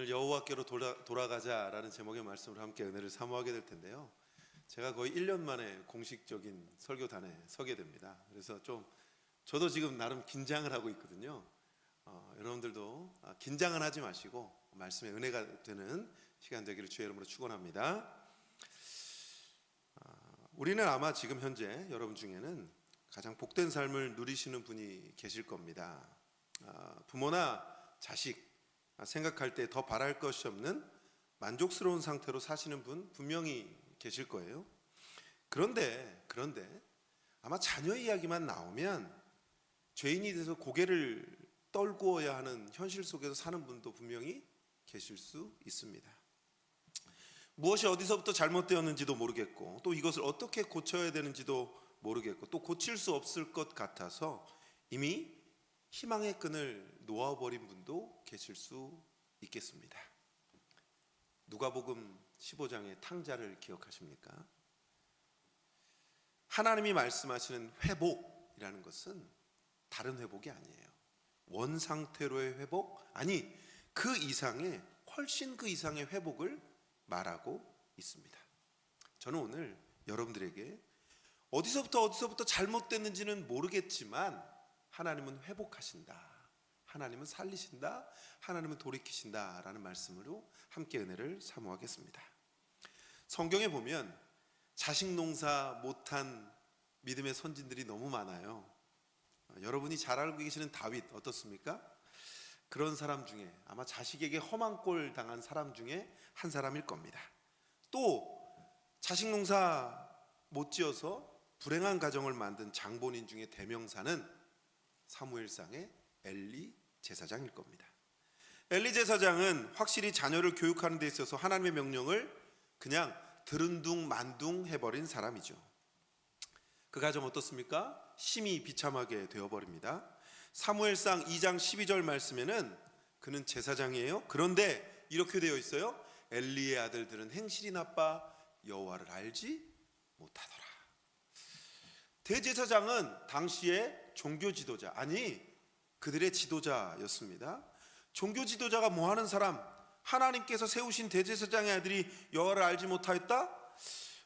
오늘 여호와께로 돌아가자라는 제목의 말씀으로 함께 은혜를 사모하게 될 텐데요. 제가 거의 1년 만에 공식적인 설교단에 서게 됩니다. 그래서 저도 지금 나름 긴장을 하고 있거든요. 여러분들도 긴장은 하지 마시고 말씀의 은혜가 되는 시간 되기를 주의 이름으로 축원합니다. 우리는 아마 지금 현재 여러분 중에는 가장 복된 삶을 누리시는 분이 계실 겁니다. 부모나 자식 생각할 때 더 바랄 것이 없는 만족스러운 상태로 사시는 분 분명히 계실 거예요. 그런데 아마 자녀 이야기만 나오면 죄인이 돼서 고개를 떨구어야 하는 현실 속에서 사는 분도 분명히 계실 수 있습니다. 무엇이 어디서부터 잘못되었는지도 모르겠고, 또 이것을 어떻게 고쳐야 되는지도 모르겠고, 또 고칠 수 없을 것 같아서 이미 희망의 끈을 놓아버린 분도 계실 수 있겠습니다. 누가복음 15장의 탕자를 기억하십니까? 하나님이 말씀하시는 회복이라는 것은 다른 회복이 아니에요. 원상태로의 회복, 아니 그 이상의, 훨씬 그 이상의 회복을 말하고 있습니다. 저는 오늘 여러분들에게 어디서부터 잘못됐는지는 모르겠지만 하나님은 회복하신다, 하나님은 살리신다, 하나님은 돌이키신다 라는 말씀으로 함께 은혜를 사모하겠습니다. 성경에 보면 자식 농사 못한 믿음의 선진들이 너무 많아요. 여러분이 잘 알고 계시는 다윗 어떻습니까? 그런 사람 중에, 아마 자식에게 험한 꼴 당한 사람 중에 한 사람일 겁니다. 또 자식 농사 못 지어서 불행한 가정을 만든 장본인 중에 대명사는 사무엘상의 엘리 제사장일 겁니다. 엘리 제사장은 확실히 자녀를 교육하는 데 있어서 하나님의 명령을 그냥 들은둥만둥 해버린 사람이죠. 그 가정 어떻습니까? 심히 비참하게 되어버립니다. 사무엘상 2장 12절 말씀에는 그는 제사장이에요. 그런데 이렇게 되어 있어요. 엘리의 아들들은 행실이 나빠 여호와를 알지 못하더라. 대제사장은 당시의 종교 지도자, 아니 그들의 지도자였습니다. 종교 지도자가 뭐 하는 사람? 하나님께서 세우신 대제사장의 아들이 여호와를 알지 못하였다?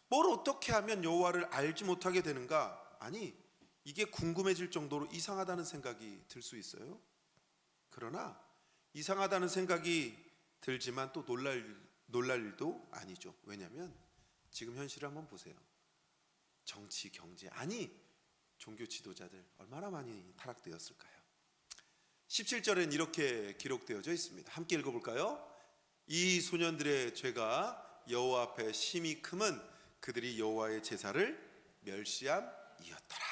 뭘 어떻게 하면 여호와를 알지 못하게 되는가? 아니 이게 궁금해질 정도로 이상하다는 생각이 들 수 있어요. 그러나 이상하다는 생각이 들지만 또 놀랄 일도 아니죠. 왜냐하면 지금 현실을 한번 보세요. 정치, 경제, 아니 종교 지도자들 얼마나 많이 타락되었을까요? 17절엔 이렇게 기록되어져 있습니다. 함께 읽어볼까요? 이 소년들의 죄가 여호와 앞에 심히 크면 그들이 여호와의 제사를 멸시함이었더라.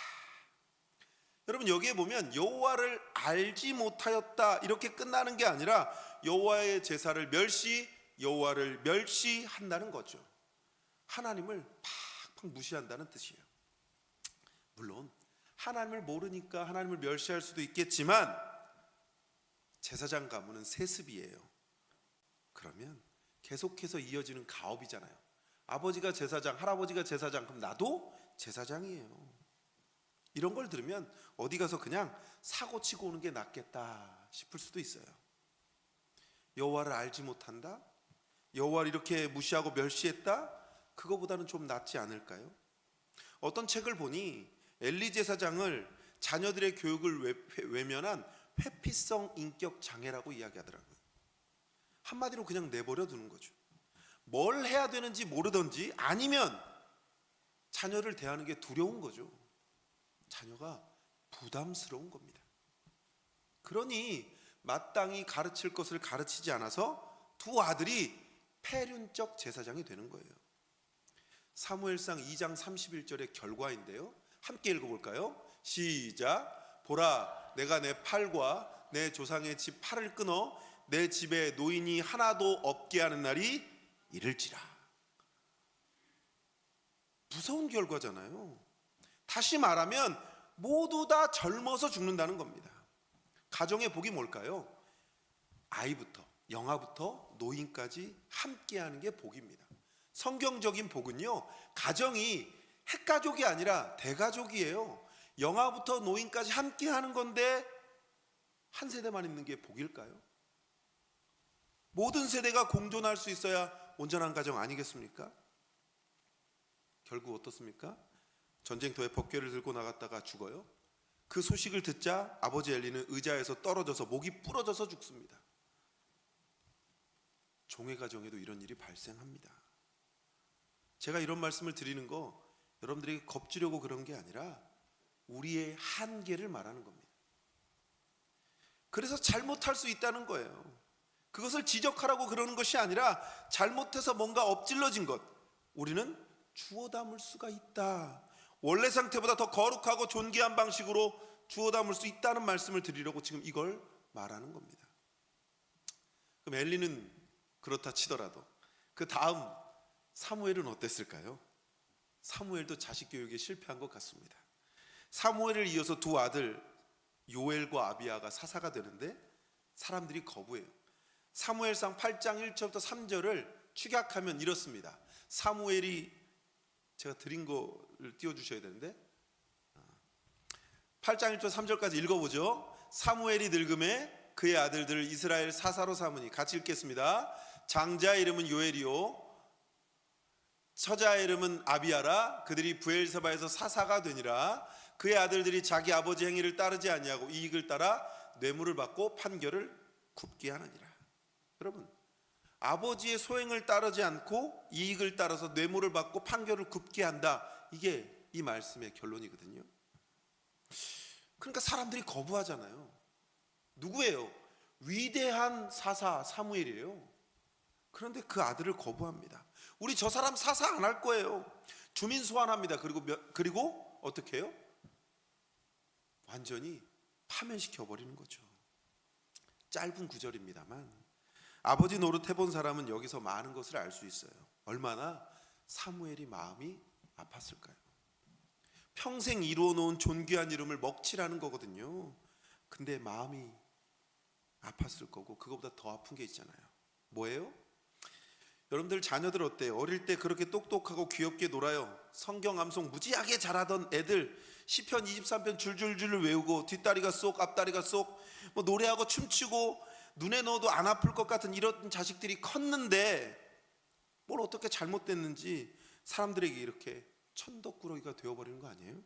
여러분 여기에 보면 여호와를 알지 못하였다 이렇게 끝나는 게 아니라 여호와의 제사를 여호와를 멸시한다는 거죠. 하나님을 팍팍 무시한다는 뜻이에요. 물론 하나님을 모르니까 하나님을 멸시할 수도 있겠지만 제사장 가문은 세습이에요. 그러면 계속해서 이어지는 가업이잖아요. 아버지가 제사장, 할아버지가 제사장, 그럼 나도 제사장이에요. 이런 걸 들으면 어디 가서 그냥 사고 치고 오는 게 낫겠다 싶을 수도 있어요. 여호와를 알지 못한다? 여호와를 이렇게 무시하고 멸시했다? 그거보다는 좀 낫지 않을까요? 어떤 책을 보니 엘리 제사장을 자녀들의 교육을 외면한 회피성 인격 장애라고 이야기하더라고요. 한마디로 그냥 내버려 두는 거죠. 뭘 해야 되는지 모르든지 아니면 자녀를 대하는 게 두려운 거죠. 자녀가 부담스러운 겁니다. 그러니 마땅히 가르칠 것을 가르치지 않아서 두 아들이 폐륜적 제사장이 되는 거예요. 사무엘상 2장 31절의 결과인데요. 함께 읽어볼까요? 시작. 보라, 내가 내 팔과 내 조상의 집 팔을 끊어 내 집에 노인이 하나도 없게 하는 날이 이를지라. 무서운 결과잖아요. 다시 말하면 모두 다 젊어서 죽는다는 겁니다. 가정의 복이 뭘까요? 아이부터 영아부터 노인까지 함께하는 게 복입니다. 성경적인 복은요, 가정이 핵가족이 아니라 대가족이에요. 영아부터 노인까지 함께하는 건데 한 세대만 있는 게 복일까요? 모든 세대가 공존할 수 있어야 온전한 가정 아니겠습니까? 결국 어떻습니까? 전쟁터에 법궤를 들고 나갔다가 죽어요. 그 소식을 듣자 아버지 엘리는 의자에서 떨어져서 목이 부러져서 죽습니다. 종의 가정에도 이런 일이 발생합니다. 제가 이런 말씀을 드리는 거 여러분들에게 겁주려고 그런 게 아니라 우리의 한계를 말하는 겁니다. 그래서 잘못할 수 있다는 거예요. 그것을 지적하라고 그러는 것이 아니라 잘못해서 뭔가 엎질러진 것, 우리는 주워 담을 수가 있다. 원래 상태보다 더 거룩하고 존귀한 방식으로 주워 담을 수 있다는 말씀을 드리려고 지금 이걸 말하는 겁니다. 그럼 엘리는 그렇다 치더라도 그 다음 사무엘은 어땠을까요? 사무엘도 자식 교육에 실패한 것 같습니다. 사무엘을 이어서 두 아들 요엘과 아비야가 사사가 되는데 사람들이 거부해요. 사무엘상 8장 1절부터 3절을 축약하면 이렇습니다. 사무엘이, 제가 드린 거를 띄워주셔야 되는데 8장 1절 3절까지 읽어보죠. 사무엘이 늙음에 그의 아들들을 이스라엘 사사로 삼으니, 같이 읽겠습니다. 장자의 이름은 요엘이요 처자의 이름은 아비야라. 그들이 브엘세바에서 사사가 되니라. 그의 아들들이 자기 아버지 행위를 따르지 아니하고 이익을 따라 뇌물을 받고 판결을 굽게 하느니라. 여러분, 아버지의 소행을 따르지 않고 이익을 따라서 뇌물을 받고 판결을 굽게 한다. 이게 이 말씀의 결론이거든요. 그러니까 사람들이 거부하잖아요. 누구예요? 위대한 사사 사무엘이에요. 그런데 그 아들을 거부합니다. 우리 저 사람 사사 안 할 거예요. 주민 소환합니다. 그리고 어떻게 해요? 완전히 파면시켜 버리는 거죠. 짧은 구절입니다만 아버지 노릇 해본 사람은 여기서 많은 것을 알 수 있어요. 얼마나 사무엘이 마음이 아팠을까요? 평생 이루어 놓은 존귀한 이름을 먹칠하는 거거든요. 근데 마음이 아팠을 거고, 그거보다 더 아픈 게 있잖아요. 뭐예요? 여러분들 자녀들 어때요? 어릴 때 그렇게 똑똑하고 귀엽게 놀아요. 성경 암송 무지하게 잘하던 애들 시편 23편 줄줄줄 외우고 뒷다리가 쏙 앞다리가 쏙 뭐 노래하고 춤추고 눈에 넣어도 안 아플 것 같은 이런 자식들이 컸는데 뭘 어떻게 잘못됐는지 사람들에게 이렇게 천덕꾸러기가 되어버리는 거 아니에요?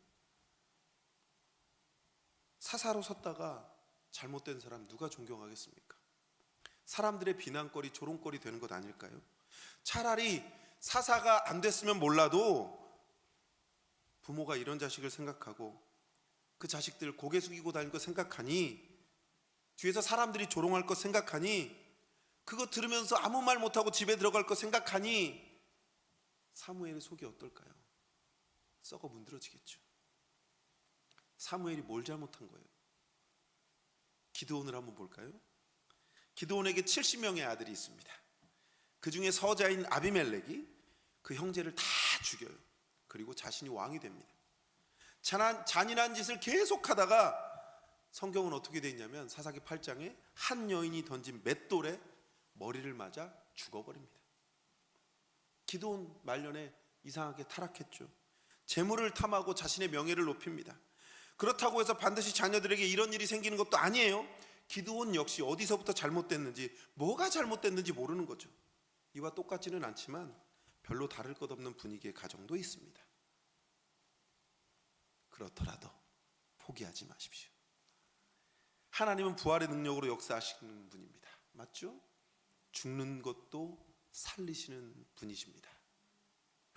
사사로 섰다가 잘못된 사람 누가 존경하겠습니까? 사람들의 비난거리, 조롱거리 되는 것 아닐까요? 차라리 사사가 안 됐으면 몰라도 부모가 이런 자식을 생각하고 그 자식들 고개 숙이고 다닐 거 생각하니, 뒤에서 사람들이 조롱할 거 생각하니, 그거 들으면서 아무 말 못하고 집에 들어갈 거 생각하니 사무엘의 속이 어떨까요? 썩어 문드러지겠죠. 사무엘이 뭘 잘못한 거예요? 기드온을 한번 볼까요? 기드온에게 70명의 아들이 있습니다. 그 중에 서자인 아비멜렉이 그 형제를 다 죽여요. 그리고 자신이 왕이 됩니다. 잔인한 짓을 계속하다가 성경은 어떻게 되어 있냐면 사사기 8장에 한 여인이 던진 맷돌에 머리를 맞아 죽어버립니다. 기드온 말년에 이상하게 타락했죠. 재물을 탐하고 자신의 명예를 높입니다. 그렇다고 해서 반드시 자녀들에게 이런 일이 생기는 것도 아니에요. 기드온 역시 어디서부터 잘못됐는지, 뭐가 잘못됐는지 모르는 거죠. 이와 똑같지는 않지만 별로 다를 것 없는 분위기의 가정도 있습니다. 그렇더라도 포기하지 마십시오. 하나님은 부활의 능력으로 역사하시는 분입니다. 맞죠? 죽는 것도 살리시는 분이십니다.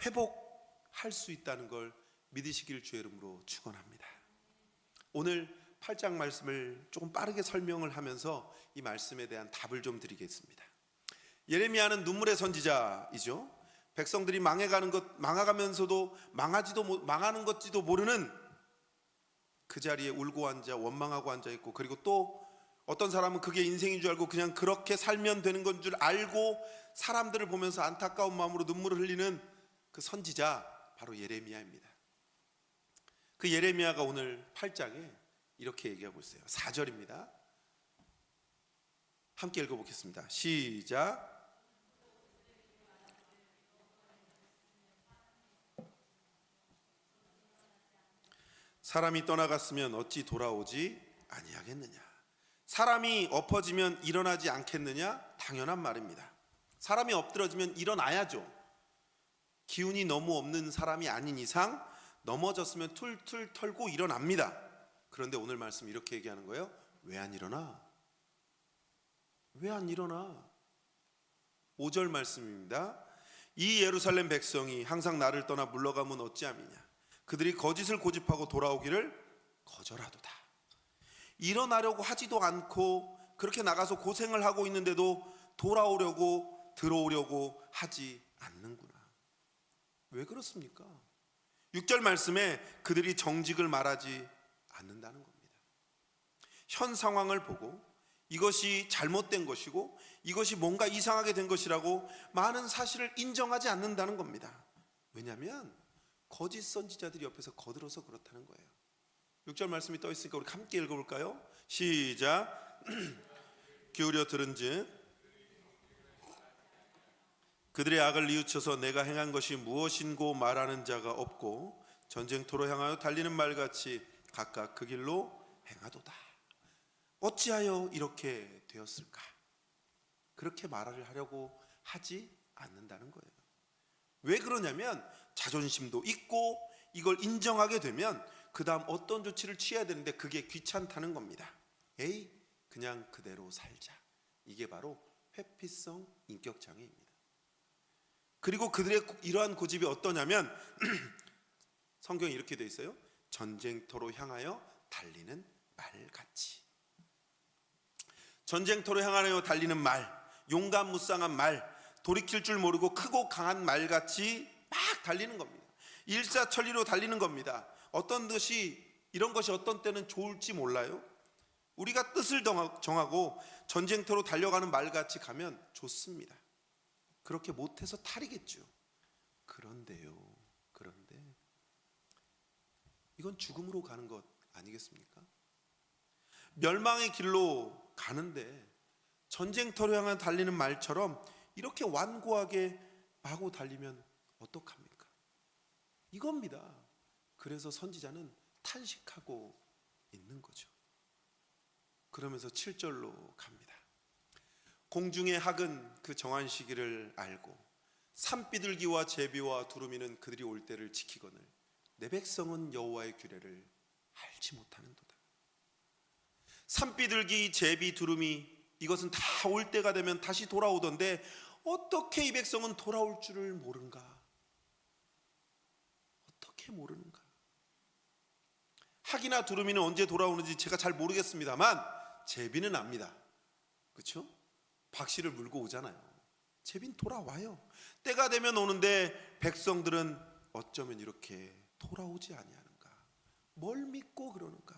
회복할 수 있다는 걸 믿으시길 주의 이름으로 축원합니다. 오늘 8장 말씀을 조금 빠르게 설명을 하면서 이 말씀에 대한 답을 좀 드리겠습니다. 예레미야는 눈물의 선지자이죠. 백성들이 망해가면서도 망하는 것지도 모르는 그 자리에 울고 앉아 원망하고 앉아 있고, 그리고 또 어떤 사람은 그게 인생인 줄 알고 그냥 그렇게 살면 되는 건 줄 알고 사람들을 보면서 안타까운 마음으로 눈물을 흘리는 그 선지자, 바로 예레미야입니다. 그 예레미야가 오늘 8장에 이렇게 얘기하고 있어요. 4절입니다. 함께 읽어보겠습니다. 시작. 사람이 떠나갔으면 어찌 돌아오지 아니하겠느냐. 사람이 엎어지면 일어나지 않겠느냐? 당연한 말입니다. 사람이 엎드러지면 일어나야죠. 기운이 너무 없는 사람이 아닌 이상 넘어졌으면 툴툴 털고 일어납니다. 그런데 오늘 말씀 이렇게 얘기하는 거예요. 왜 안 일어나? 왜 안 일어나? 5절 말씀입니다. 이 예루살렘 백성이 항상 나를 떠나 물러가면 어찌함이냐? 그들이 거짓을 고집하고 돌아오기를 거절하도다. 일어나려고 하지도 않고 그렇게 나가서 고생을 하고 있는데도 돌아오려고 들어오려고 하지 않는구나. 왜 그렇습니까? 6절 말씀에 그들이 정직을 말하지 않는다는 겁니다. 현 상황을 보고 이것이 잘못된 것이고 이것이 뭔가 이상하게 된 것이라고 많은 사실을 인정하지 않는다는 겁니다. 왜냐하면 거짓 선지자들이 옆에서 거들어서 그렇다는 거예요. 6절 말씀이 떠 있으니까 우리 함께 읽어볼까요? 시작. 기울여 들은즉 그들의 악을 뉘우쳐서 내가 행한 것이 무엇인고 말하는 자가 없고 전쟁터로 향하여 달리는 말같이 각각 그 길로 행하도다. 어찌하여 이렇게 되었을까? 그렇게 말을 하려고 하지 않는다는 거예요. 왜 그러냐면 자존심도 있고 이걸 인정하게 되면 그 다음 어떤 조치를 취해야 되는데 그게 귀찮다는 겁니다. 에이, 그냥 그대로 살자. 이게 바로 회피성 인격장애입니다. 그리고 그들의 이러한 고집이 어떠냐면 성경에 이렇게 돼 있어요. 전쟁터로 향하여 달리는 말같이. 전쟁터로 향하여 달리는 말, 용감무쌍한 말, 돌이킬 줄 모르고 크고 강한 말같이 막 달리는 겁니다. 일사천리로 달리는 겁니다. 어떤 것이 이런 것이 어떤 때는 좋을지 몰라요. 우리가 뜻을 정하고 전쟁터로 달려가는 말같이 가면 좋습니다. 그렇게 못해서 탈이겠죠. 그런데 이건 죽음으로 가는 것 아니겠습니까? 멸망의 길로 가는데 전쟁터로 향해 달리는 말처럼 이렇게 완고하게 마구 달리면 어떡합니까? 이겁니다. 그래서 선지자는 탄식하고 있는 거죠. 그러면서 7절로 갑니다. 공중의 학은 그 정한 시기를 알고 산비둘기와 제비와 두루미는 그들이 올 때를 지키거늘 내 백성은 여호와의 규례를 알지 못하는도다. 산비둘기, 제비, 두루미 이것은 다 올 때가 되면 다시 돌아오던데 어떻게 이 백성은 돌아올 줄을 모른가? 어떻게 모르는가? 학이나 두루미는 언제 돌아오는지 제가 잘 모르겠습니다만 제비는 압니다. 그렇죠? 박씨를 물고 오잖아요. 제비는 돌아와요. 때가 되면 오는데 백성들은 어쩌면 이렇게 돌아오지 아니하는가? 뭘 믿고 그러는가?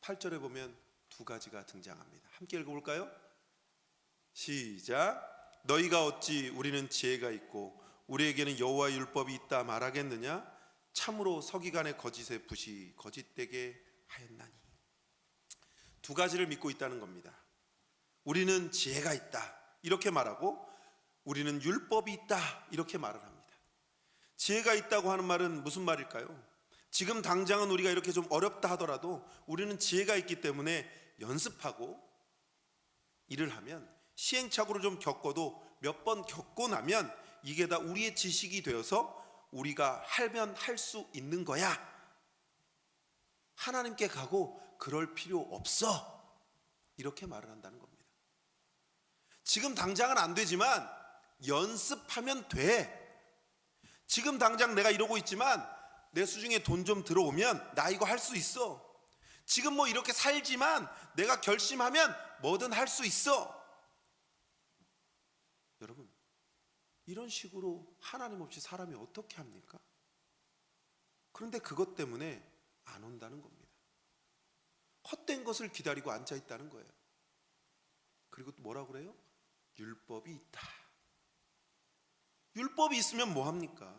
8절에 보면 두 가지가 등장합니다. 함께 읽어볼까요? 시작. 너희가 어찌 우리는 지혜가 있고 우리에게는 여호와의 율법이 있다 말하겠느냐? 참으로 서기관의 거짓에 붓이 거짓되게 하였나니. 두 가지를 믿고 있다는 겁니다. 우리는 지혜가 있다 이렇게 말하고 우리는 율법이 있다 이렇게 말을 합니다. 지혜가 있다고 하는 말은 무슨 말일까요? 지금 당장은 우리가 이렇게 좀 어렵다 하더라도 우리는 지혜가 있기 때문에 연습하고 일을 하면 시행착오를 좀 겪어도 몇 번 겪고 나면 이게 다 우리의 지식이 되어서 우리가 하면 할 수 있는 거야. 하나님께 가고 그럴 필요 없어. 이렇게 말을 한다는 겁니다. 지금 당장은 안 되지만 연습하면 돼. 지금 당장 내가 이러고 있지만 내 수중에 돈 좀 들어오면 나 이거 할 수 있어. 지금 뭐 이렇게 살지만 내가 결심하면 뭐든 할 수 있어. 여러분, 이런 식으로 하나님 없이 사람이 어떻게 합니까? 그런데 그것 때문에 안 온다는 겁니다. 헛된 것을 기다리고 앉아 있다는 거예요. 그리고 또 뭐라고 그래요? 율법이 있다. 율법이 있으면 뭐 합니까?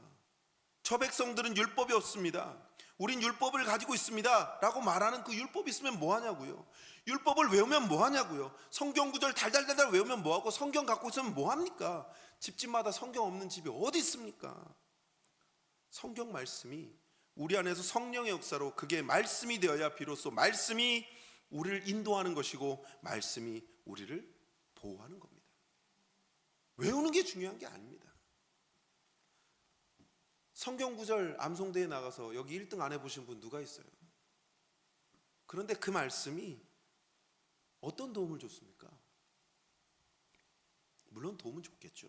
저 백성들은 율법이 없습니다. 우린 율법을 가지고 있습니다 라고 말하는 그 율법이 있으면 뭐 하냐고요. 율법을 외우면 뭐 하냐고요. 성경 구절 달달달달 외우면 뭐 하고 성경 갖고 있으면 뭐 합니까? 집집마다 성경 없는 집이 어디 있습니까? 성경 말씀이 우리 안에서 성령의 역사로 그게 말씀이 되어야 비로소 말씀이 우리를 인도하는 것이고 말씀이 우리를 보호하는 겁니다. 외우는 게 중요한 게 아닙니다. 성경 구절 암송대에 나가서 여기 1등 안 해보신 분 누가 있어요? 그런데 그 말씀이 어떤 도움을 줬습니까? 물론 도움은 줬겠죠.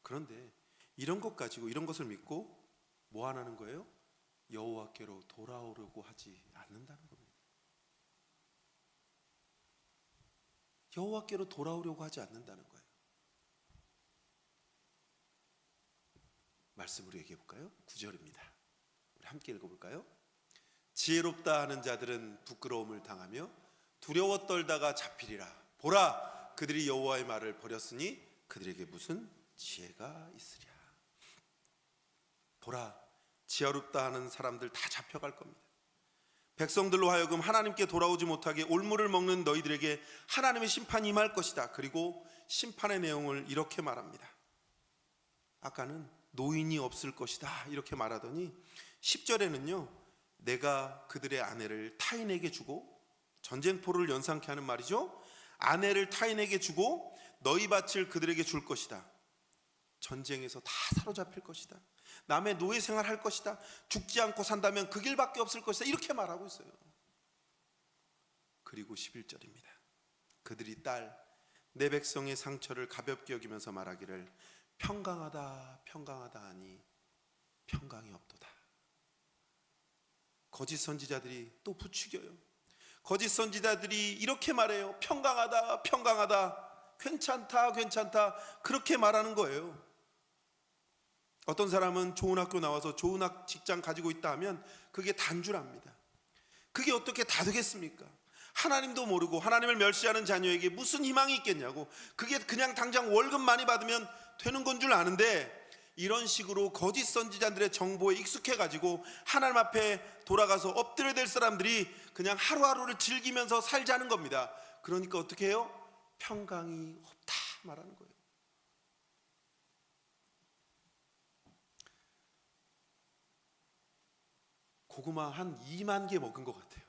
그런데 이런 것 가지고, 이런 것을 믿고 뭐 하는 거예요? 여호와께로 돌아오려고 하지 않는다는 겁니다. 여호와께로 돌아오려고 하지 않는다는 거예요. 말씀으로 얘기해 볼까요? 9절입니다. 우리 함께 읽어볼까요? 지혜롭다 하는 자들은 부끄러움을 당하며 두려워 떨다가 잡히리라. 보라, 그들이 여호와의 말을 버렸으니 그들에게 무슨 지혜가 있으랴. 보라, 지혜롭다 하는 사람들 다 잡혀갈 겁니다. 백성들로 하여금 하나님께 돌아오지 못하게 올무를 먹는 너희들에게 하나님의 심판이 임할 것이다. 그리고 심판의 내용을 이렇게 말합니다. 아까는 노인이 없을 것이다 이렇게 말하더니 10절에는요, 내가 그들의 아내를 타인에게 주고, 전쟁포를 연상케 하는 말이죠. 아내를 타인에게 주고 너희 밭을 그들에게 줄 것이다. 전쟁에서 다 사로잡힐 것이다. 남의 노예 생활할 것이다. 죽지 않고 산다면 그 길밖에 없을 것이다. 이렇게 말하고 있어요. 그리고 11절입니다. 그들이 내 백성의 상처를 가볍게 여기면서 말하기를 평강하다 평강하다 하니 평강이 없도다. 거짓 선지자들이 또 부추겨요. 거짓 선지자들이 이렇게 말해요. 평강하다 평강하다, 괜찮다 괜찮다, 그렇게 말하는 거예요. 어떤 사람은 좋은 학교 나와서 좋은 직장 가지고 있다 하면 그게 단줄합니다. 그게 어떻게 다 되겠습니까? 하나님도 모르고 하나님을 멸시하는 자녀에게 무슨 희망이 있겠냐고. 그게 그냥 당장 월급 많이 받으면 되는 건 줄 아는데, 이런 식으로 거짓 선지자들의 정보에 익숙해가지고 하나님 앞에 돌아가서 엎드려야 될 사람들이 그냥 하루하루를 즐기면서 살자는 겁니다. 그러니까 어떻게 해요? 평강이 없다 말하는 거예요. 고구마 한 2만 개 먹은 것 같아요.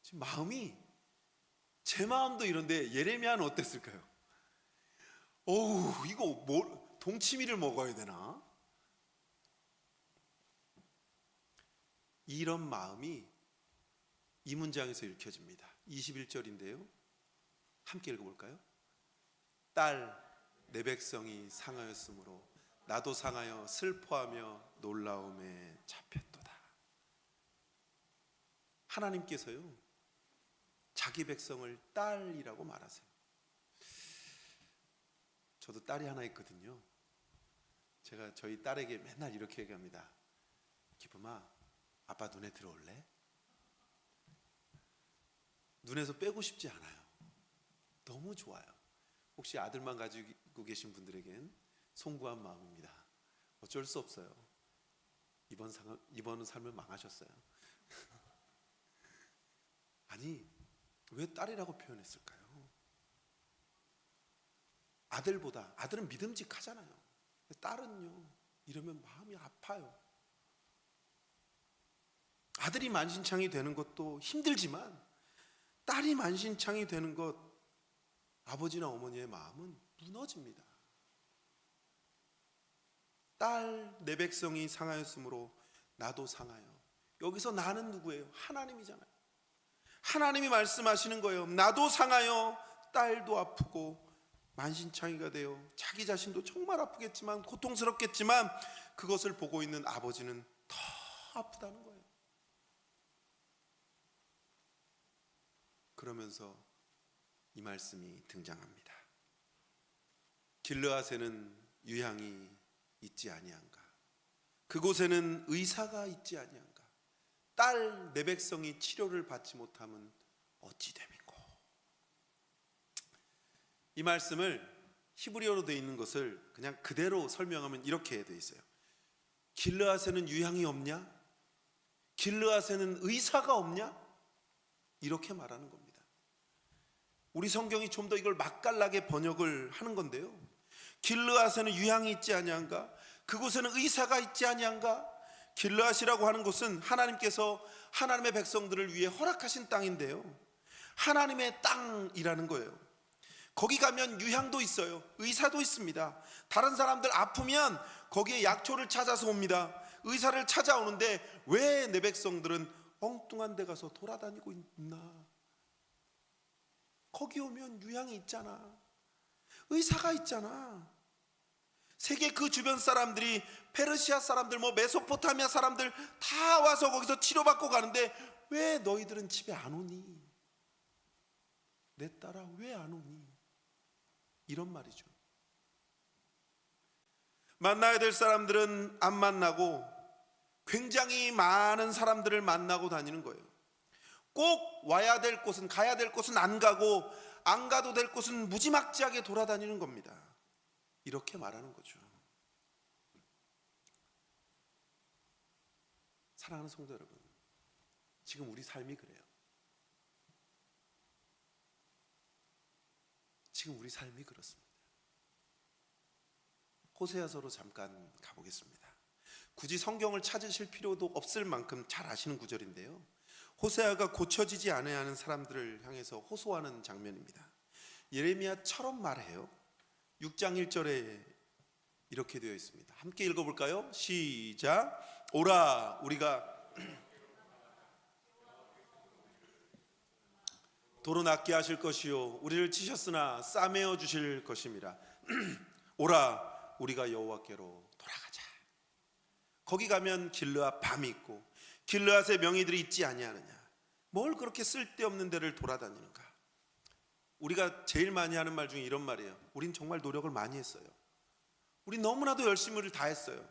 지금 마음이, 제 마음도 이런데 예레미야는 어땠을까요? 어우, 이거 동치미를 먹어야 되나? 이런 마음이 이 문장에서 읽혀집니다. 21절인데요. 함께 읽어볼까요? 내 백성이 상하였으므로 나도 상하여 슬퍼하며 놀라움에 잡혔도다. 하나님께서요, 자기 백성을 딸이라고 말하세요. 저도 딸이 하나 있거든요. 제가 저희 딸에게 맨날 이렇게 얘기합니다. 기쁨아, 아빠 눈에 들어올래? 눈에서 빼고 싶지 않아요. 너무 좋아요. 혹시 아들만 가지고 계신 분들에겐 송구한 마음입니다. 어쩔 수 없어요. 이번 삶을 망하셨어요. 아니, 왜 딸이라고 표현했을까요? 아들은 믿음직하잖아요. 딸은요, 이러면 마음이 아파요. 아들이 만신창이 되는 것도 힘들지만 딸이 만신창이 되는 것, 아버지나 어머니의 마음은 무너집니다. 내 백성이 상하였으므로 나도 상하여. 여기서 나는 누구예요? 하나님이잖아요. 하나님이 말씀하시는 거예요. 나도 상하여, 딸도 아프고 만신창이가 되어 자기 자신도 정말 아프겠지만, 고통스럽겠지만, 그것을 보고 있는 아버지는 더 아프다는 거예요. 그러면서 이 말씀이 등장합니다. 길르앗에는 유향이 있지 아니한가? 그곳에는 의사가 있지 아니한가? 내 백성이 치료를 받지 못하면 어찌 됨이고? 이 말씀을 히브리어로 되어 있는 것을 그냥 그대로 설명하면 이렇게 되어 있어요. 길르앗에는 유향이 없냐? 길르앗에는 의사가 없냐? 이렇게 말하는 겁니다. 우리 성경이 좀 더 이걸 맛깔나게 번역을 하는 건데요. 길르앗에는 유향이 있지 아니한가? 그곳에는 의사가 있지 아니한가? 길르앗이라고 하는 곳은 하나님께서 하나님의 백성들을 위해 허락하신 땅인데요, 하나님의 땅이라는 거예요. 거기 가면 유향도 있어요. 의사도 있습니다. 다른 사람들 아프면 거기에 약초를 찾아서 옵니다. 의사를 찾아오는데 왜 내 백성들은 엉뚱한 데 가서 돌아다니고 있나? 거기 오면 유향이 있잖아. 의사가 있잖아. 세계 그 주변 사람들이, 페르시아 사람들, 메소포타미아 사람들 다 와서 거기서 치료받고 가는데 왜 너희들은 집에 안 오니? 내 딸아, 왜 안 오니? 이런 말이죠. 만나야 될 사람들은 안 만나고 굉장히 많은 사람들을 만나고 다니는 거예요. 꼭 와야 될 곳은, 가야 될 곳은 안 가고, 안 가도 될 곳은 무지막지하게 돌아다니는 겁니다. 이렇게 말하는 거죠. 사랑하는 성도 여러분, 지금 우리 삶이 그래요. 지금 우리 삶이 그렇습니다. 호세아서로 잠깐 가보겠습니다. 굳이 성경을 찾으실 필요도 없을 만큼 잘 아시는 구절인데요, 호세아가 고쳐지지 않아야 하는 사람들을 향해서 호소하는 장면입니다. 예레미야처럼 말해요. 6장 1절에 이렇게 되어 있습니다. 함께 읽어볼까요? 시작. 오라, 우리가 도로 낫게 하실 것이요 우리를 치셨으나 싸매어 주실 것임이라. 오라, 우리가 여호와께로 돌아가자. 거기 가면 길르앗 밤이 있고 길르앗의 명의들이 있지 아니하느냐. 뭘 그렇게 쓸데없는 데를 돌아다니는가. 우리가 제일 많이 하는 말 중에 이런 말이에요. 우린 정말 노력을 많이 했어요. 우린 너무나도 열심히를 다했어요.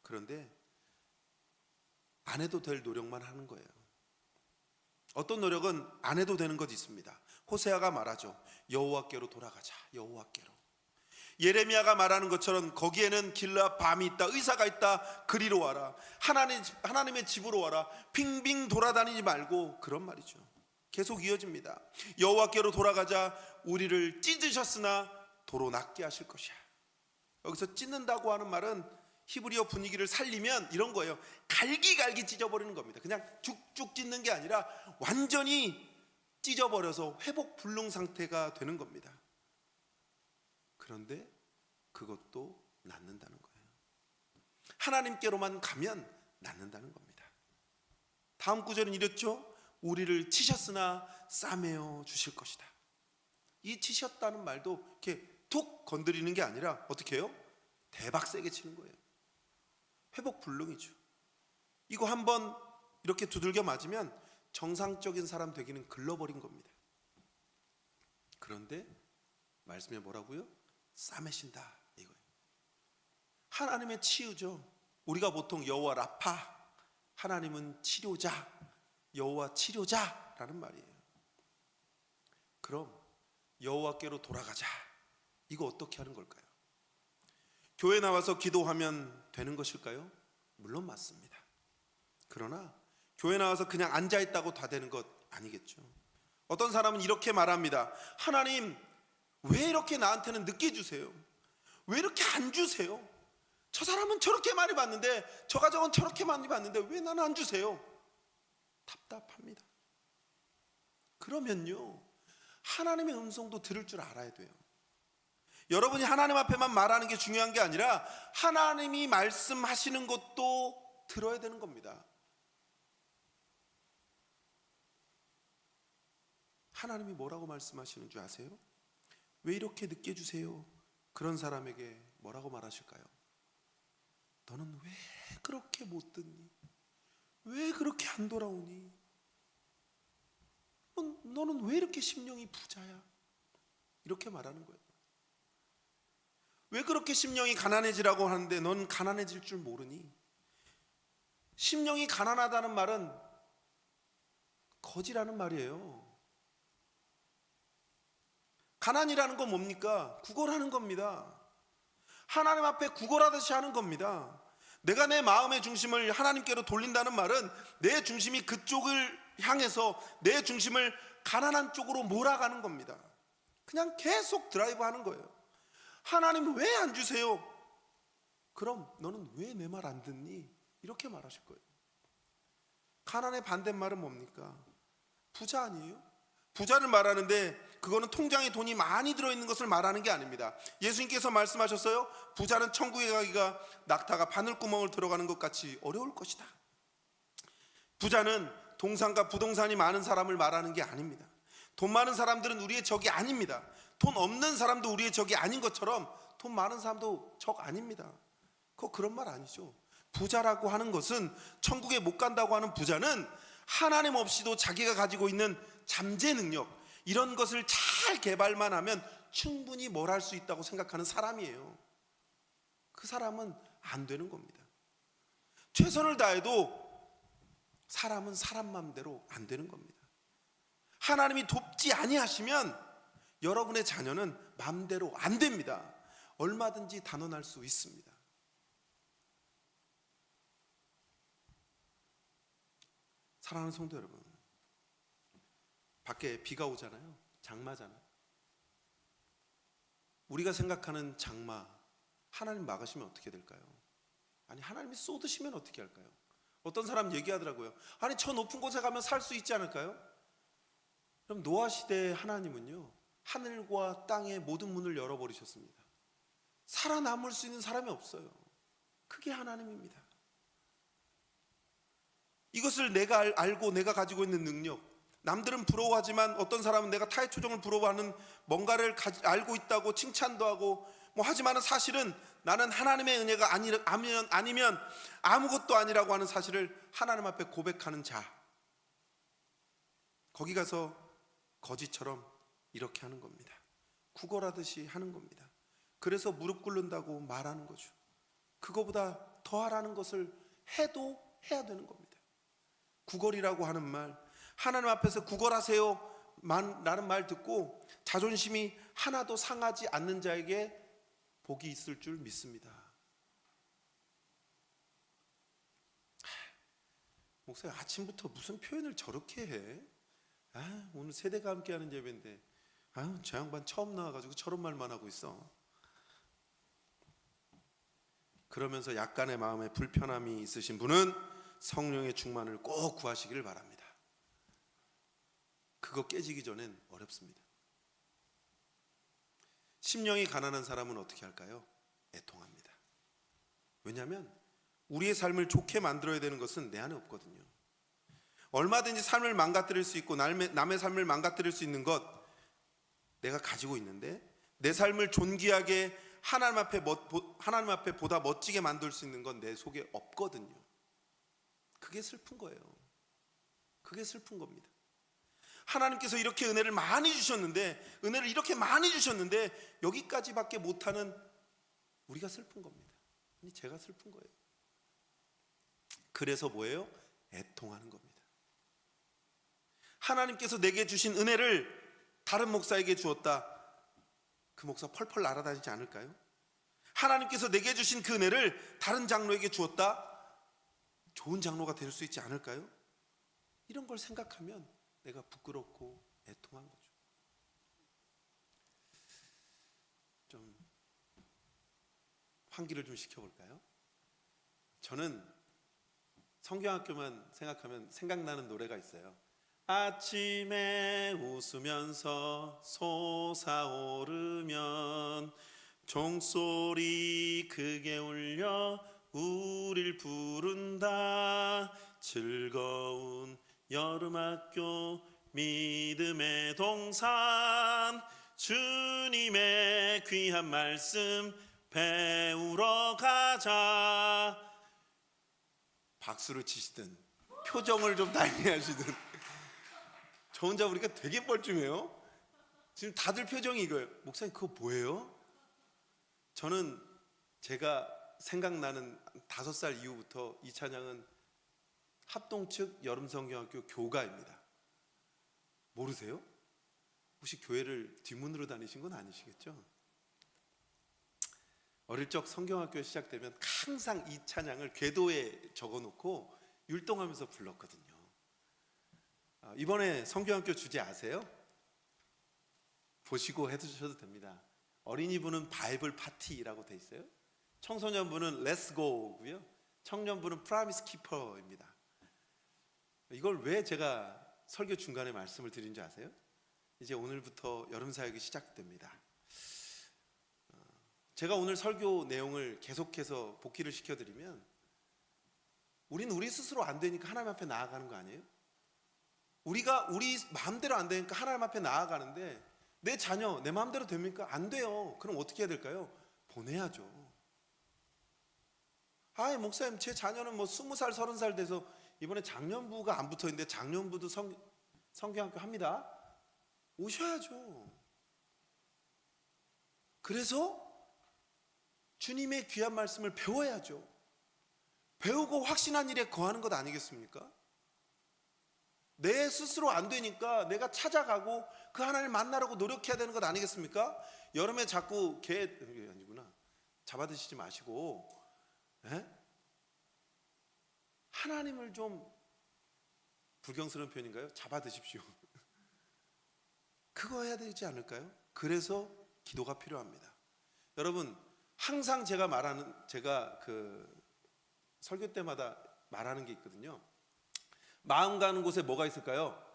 그런데 안 해도 될 노력만 하는 거예요. 어떤 노력은 안 해도 되는 것 있습니다. 호세아가 말하죠. 여호와께로 돌아가자. 여호와께로. 예레미야가 말하는 것처럼 거기에는 길르앗 밤이 있다, 의사가 있다, 그리로 와라, 하나님의 집으로 와라. 빙빙 돌아다니지 말고, 그런 말이죠. 계속 이어집니다. 여호와께로 돌아가자. 우리를 찢으셨으나 도로 낫게 하실 것이야. 여기서 찢는다고 하는 말은 히브리어 분위기를 살리면 이런 거예요. 갈기갈기 찢어버리는 겁니다. 그냥 쭉쭉 찢는 게 아니라 완전히 찢어버려서 회복 불능 상태가 되는 겁니다. 그런데 그것도 낫는다는 거예요. 하나님께로만 가면 낫는다는 겁니다. 다음 구절은 이랬죠. 우리를 치셨으나 싸매어 주실 것이다. 이 치셨다는 말도 이렇게 툭 건드리는 게 아니라 어떻게 해요? 대박 세게 치는 거예요. 회복 불능이죠. 이거 한번 이렇게 두들겨 맞으면 정상적인 사람 되기는 글러버린 겁니다. 그런데 말씀에 뭐라고요? 싸매신다, 이거예요. 하나님의 치유죠. 우리가 보통 여호와 라파, 하나님은 치료자, 여호와 치료자라는 말이에요. 그럼 여호와께로 돌아가자. 이거 어떻게 하는 걸까요? 교회 나와서 기도하면 되는 것일까요? 물론 맞습니다. 그러나 교회 나와서 그냥 앉아있다고 다 되는 것 아니겠죠. 어떤 사람은 이렇게 말합니다. 하나님, 왜 이렇게 나한테는 늦게 주세요? 왜 이렇게 안 주세요? 저 사람은 저렇게 많이 받는데, 저 가정은 저렇게 많이 받는데 왜 나는 안 주세요? 답답합니다. 그러면요, 하나님의 음성도 들을 줄 알아야 돼요. 여러분이 하나님 앞에만 말하는 게 중요한 게 아니라 하나님이 말씀하시는 것도 들어야 되는 겁니다. 하나님이 뭐라고 말씀하시는 줄 아세요? 왜 이렇게 늦게 주세요? 그런 사람에게 뭐라고 말하실까요? 너는 왜 그렇게 못 듣니? 왜 그렇게 안 돌아오니? 너는 왜 이렇게 심령이 부자야? 이렇게 말하는 거예요. 왜 그렇게 심령이 가난해지라고 하는데 넌 가난해질 줄 모르니? 심령이 가난하다는 말은 거지라는 말이에요. 가난이라는 건 뭡니까? 구걸하는 겁니다. 하나님 앞에 구걸하듯이 하는 겁니다. 내가 내 마음의 중심을 하나님께로 돌린다는 말은 내 중심이 그쪽을 향해서 내 중심을 가난한 쪽으로 몰아가는 겁니다. 그냥 계속 드라이브 하는 거예요. 하나님 왜 안 주세요? 그럼 너는 왜 내 말 안 듣니? 이렇게 말하실 거예요. 가난의 반대말은 뭡니까? 부자 아니에요? 부자를 말하는데 그거는 통장에 돈이 많이 들어있는 것을 말하는 게 아닙니다. 예수님께서 말씀하셨어요. 부자는 천국에 가기가 낙타가 바늘구멍을 들어가는 것 같이 어려울 것이다. 부자는 동산과 부동산이 많은 사람을 말하는 게 아닙니다. 돈 많은 사람들은 우리의 적이 아닙니다. 돈 없는 사람도 우리의 적이 아닌 것처럼 돈 많은 사람도 적 아닙니다. 그런 말 아니죠. 부자라고 하는 것은, 천국에 못 간다고 하는 부자는 하나님 없이도 자기가 가지고 있는 잠재 능력, 이런 것을 잘 개발만 하면 충분히 뭘 할 수 있다고 생각하는 사람이에요. 그 사람은 안 되는 겁니다. 최선을 다해도 사람은 사람 마음대로 안 되는 겁니다. 하나님이 돕지 아니하시면 여러분의 자녀는 마음대로 안 됩니다. 얼마든지 단언할 수 있습니다. 사랑하는 성도 여러분, 밖에 비가 오잖아요. 장마잖아요. 우리가 생각하는 장마, 하나님 막으시면 어떻게 될까요? 아니, 하나님이 쏟으시면 어떻게 할까요? 어떤 사람 얘기하더라고요. 아니, 저 높은 곳에 가면 살 수 있지 않을까요? 그럼 노아 시대의 하나님은요, 하늘과 땅의 모든 문을 열어버리셨습니다. 살아남을 수 있는 사람이 없어요. 그게 하나님입니다. 이것을 내가 알고 내가 가지고 있는 능력, 남들은 부러워하지만 어떤 사람은 내가 타의 초정을 부러워하는 뭔가를 알고 있다고 칭찬도 하고 하지만은 사실은 나는 하나님의 은혜가 아니면 아무것도 아니라고 하는 사실을 하나님 앞에 고백하는 자, 거기 가서 거지처럼 이렇게 하는 겁니다. 구걸하듯이 하는 겁니다. 그래서 무릎 꿇는다고 말하는 거죠. 그거보다 더 하라는 것을 해도 해야 되는 겁니다. 구걸이라고 하는 말, 하나님 앞에서 구걸하세요 라는 말 듣고 자존심이 하나도 상하지 않는 자에게 복이 있을 줄 믿습니다. 목사님, 아침부터 무슨 표현을 저렇게 해? 오늘 세대가 함께하는 예배인데 저 양반 처음 나와가지고 저런 말만 하고 있어. 그러면서 약간의 마음에 불편함이 있으신 분은 성령의 충만을 꼭 구하시기를 바랍니다. 그거 깨지기 전엔 어렵습니다. 심령이 가난한 사람은 어떻게 할까요? 애통합니다. 왜냐하면 우리의 삶을 좋게 만들어야 되는 것은 내 안에 없거든요. 얼마든지 삶을 망가뜨릴 수 있고 남의 삶을 망가뜨릴 수 있는 것 내가 가지고 있는데, 내 삶을 존귀하게 하나님 앞에 보다 멋지게 만들 수 있는 건 내 속에 없거든요. 그게 슬픈 거예요. 그게 슬픈 겁니다. 하나님께서 이렇게 은혜를 많이 주셨는데, 은혜를 이렇게 많이 주셨는데 여기까지밖에 못하는 우리가 슬픈 겁니다. 아니, 제가 슬픈 거예요. 그래서 뭐예요? 애통하는 겁니다. 하나님께서 내게 주신 은혜를 다른 목사에게 주었다, 그 목사 펄펄 날아다니지 않을까요? 하나님께서 내게 주신 그 은혜를 다른 장로에게 주었다, 좋은 장로가 될 수 있지 않을까요? 이런 걸 생각하면 내가 부끄럽고 애통한 거죠. 좀 환기를 좀 시켜볼까요? 저는 성경학교만 생각하면 생각나는 노래가 있어요. 아침에 웃으면서 솟아오르면 종소리 크게 울려 우릴 부른다. 즐거운 여름학교 믿음의 동산, 주님의 귀한 말씀 배우러 가자. 박수를 치시든 표정을 좀 다양히 하시든 저 혼자 보니까 되게 뻘쭘해요. 지금 다들 표정이 이거예요. 목사님, 그거 뭐예요? 저는 제가 생각나는 5살 이후부터 이 찬양은 합동측 여름성경학교 교가입니다. 모르세요? 혹시 교회를 뒷문으로 다니신 건 아니시겠죠? 어릴 적 성경학교 시작되면 항상 이 찬양을 궤도에 적어놓고 율동하면서 불렀거든요. 이번에 성경학교 주제 아세요? 보시고 해주셔도 됩니다. 어린이부는 바이블 파티라고 돼 있어요. 청소년부는 렛츠 고고요. 청년부는 프라미스 키퍼입니다. 이걸 왜 제가 설교 중간에 말씀을 드린지 아세요? 이제 오늘부터 여름 사역이 시작됩니다. 제가 오늘 설교 내용을 계속해서 복기를 시켜드리면 우리 스스로 안 되니까 하나님 앞에 나아가는 거 아니에요? 우리가 우리 마음대로 안 되니까 하나님 앞에 나아가는데 내 자녀 내 마음대로 됩니까? 안 돼요. 그럼 어떻게 해야 될까요? 보내야죠. 목사님 제 자녀는 20살 30살 돼서 이번에 작년부가 안 붙어있는데 작년부도 성경학교 합니다. 오셔야죠. 그래서 주님의 귀한 말씀을 배워야죠. 배우고 확신한 일에 거하는 것 아니겠습니까? 내 스스로 안 되니까 내가 찾아가고 그 하나님을 만나려고 노력해야 되는 것 아니겠습니까? 여름에 자꾸 잡아드시지 마시고 하나님을 좀, 불경스러운 표현인가요? 잡아드십시오. 그거 해야 되지 않을까요? 그래서 기도가 필요합니다. 여러분, 항상 제가 설교 때마다 말하는 게 있거든요. 마음 가는 곳에 뭐가 있을까요?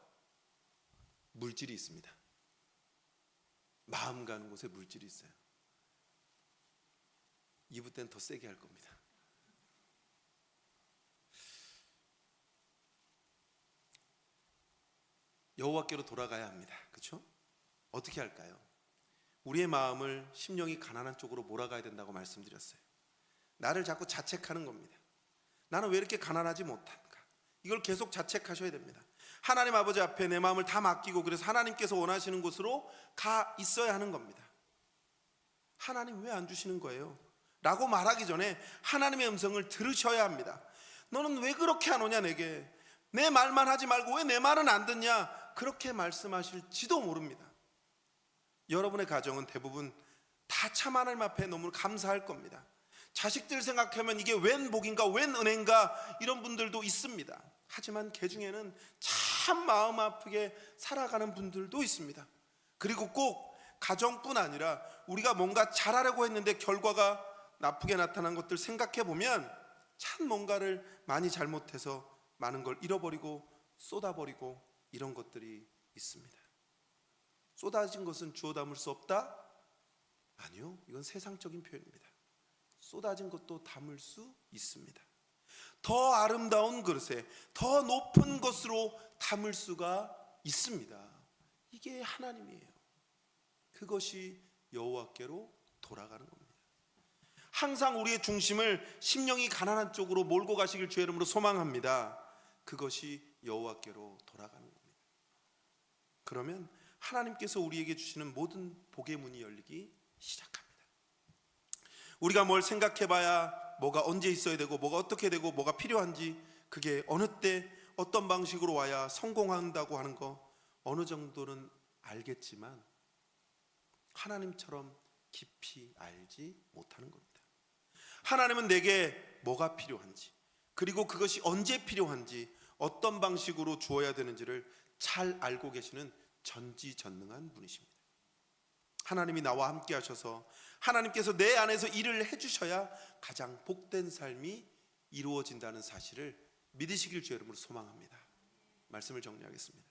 물질이 있습니다. 마음 가는 곳에 물질이 있어요. 2부 때는 더 세게 할 겁니다. 여호와께로 돌아가야 합니다. 그렇죠? 어떻게 할까요? 우리의 마음을 심령이 가난한 쪽으로 몰아가야 된다고 말씀드렸어요. 나를 자꾸 자책하는 겁니다. 나는 왜 이렇게 가난하지 못한가? 이걸 계속 자책하셔야 됩니다. 하나님 아버지 앞에 내 마음을 다 맡기고, 그래서 하나님께서 원하시는 곳으로 가 있어야 하는 겁니다. 하나님 왜 안 주시는 거예요? 라고 말하기 전에 하나님의 음성을 들으셔야 합니다. 너는 왜 그렇게 안 오냐, 내게 내 말만 하지 말고 왜 내 말은 안 듣냐, 그렇게 말씀하실지도 모릅니다. 여러분의 가정은 대부분 다 참 하나님 앞에 너무 감사할 겁니다. 자식들 생각하면 이게 웬 복인가, 웬 은혜인가, 이런 분들도 있습니다. 하지만 그 중에는 참 마음 아프게 살아가는 분들도 있습니다. 그리고 꼭 가정뿐 아니라 우리가 뭔가 잘하려고 했는데 결과가 나쁘게 나타난 것들 생각해 보면 참 뭔가를 많이 잘못해서 많은 걸 잃어버리고 쏟아버리고 이런 것들이 있습니다. 쏟아진 것은 주워 담을 수 없다? 아니요, 이건 세상적인 표현입니다. 쏟아진 것도 담을 수 있습니다. 더 아름다운 그릇에 더 높은 것으로 담을 수가 있습니다. 이게 하나님이에요. 그것이 여호와께로 돌아가는 겁니다. 항상 우리의 중심을 심령이 가난한 쪽으로 몰고 가시길 주의 이름으로 소망합니다. 그것이 여호와께로 돌아가는 겁니다. 그러면 하나님께서 우리에게 주시는 모든 복의 문이 열리기 시작합니다. 우리가 뭘 생각해봐야 뭐가 언제 있어야 되고 뭐가 어떻게 되고 뭐가 필요한지, 그게 어느 때 어떤 방식으로 와야 성공한다고 하는 거 어느 정도는 알겠지만 하나님처럼 깊이 알지 못하는 겁니다. 하나님은 내게 뭐가 필요한지, 그리고 그것이 언제 필요한지, 어떤 방식으로 주어야 되는지를 잘 알고 계시는 전지전능한 분이십니다. 하나님이 나와 함께 하셔서 하나님께서 내 안에서 일을 해주셔야 가장 복된 삶이 이루어진다는 사실을 믿으시길 주의 이름으로 소망합니다. 말씀을 정리하겠습니다.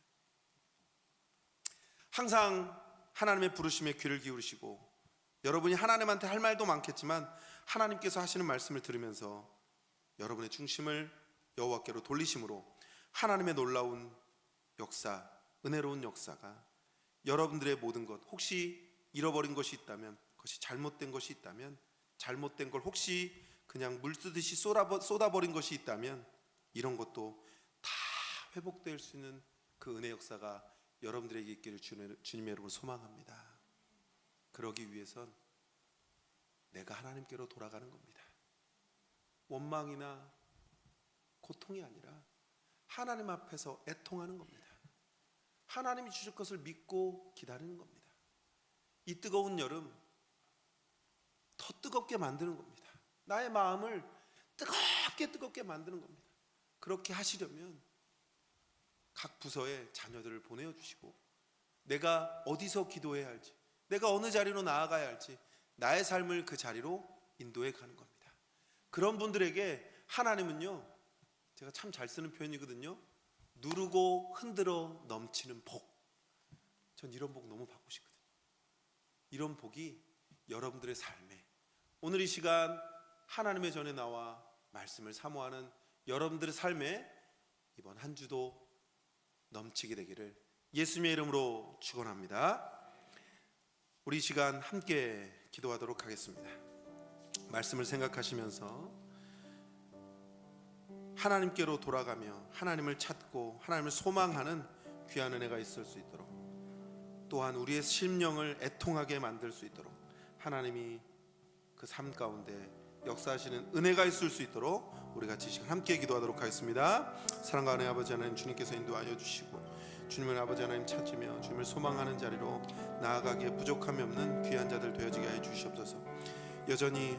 항상 하나님의 부르심에 귀를 기울이시고, 여러분이 하나님한테 할 말도 많겠지만 하나님께서 하시는 말씀을 들으면서 여러분의 중심을 여호와께로 돌리심으로 하나님의 놀라운 역사, 은혜로운 역사가 여러분들의 모든 것, 혹시 잃어버린 것이 있다면, 그것이 잘못된 것이 있다면, 잘못된 걸 혹시 그냥 물 쓰듯이 쏟아버린 것이 있다면, 이런 것도 다 회복될 수 있는 그 은혜 역사가 여러분들에게 있기를 주님의 이름으로 소망합니다. 그러기 위해선 내가 하나님께로 돌아가는 겁니다. 원망이나 고통이 아니라 하나님 앞에서 애통하는 겁니다. 하나님이 주실 것을 믿고 기다리는 겁니다. 이 뜨거운 여름 더 뜨겁게 만드는 겁니다. 나의 마음을 뜨겁게 만드는 겁니다. 그렇게 하시려면 각 부서에 자녀들을 보내주시고, 내가 어디서 기도해야 할지, 내가 어느 자리로 나아가야 할지, 나의 삶을 그 자리로 인도해 가는 겁니다. 그런 분들에게 하나님은요, 제가 참 잘 쓰는 표현이거든요. 누르고 흔들어 넘치는 복. 전 이런 복 너무 받고 싶거든요. 이런 복이 여러분들의 삶에, 오늘 이 시간 하나님의 전에 나와 말씀을 사모하는 여러분들의 삶에 이번 한 주도 넘치게 되기를 예수님의 이름으로 축원합니다. 우리 이 시간 함께 기도하도록 하겠습니다. 말씀을 생각하시면서 하나님께로 돌아가며 하나님을 찾고 하나님을 소망하는 귀한 은혜가 있을 수 있도록, 또한 우리의 심령을 애통하게 만들 수 있도록 하나님이 그 삶 가운데 역사하시는 은혜가 있을 수 있도록 우리 같이 이 시간 함께 기도하도록 하겠습니다. 사랑과 은혜 아버지 하나님, 주님께서 인도하여 주시고 주님을 아버지 하나님 찾으며 주님을 소망하는 자리로 나아가기에 부족함이 없는 귀한 자들 되어지게 하여 주시옵소서. 여전히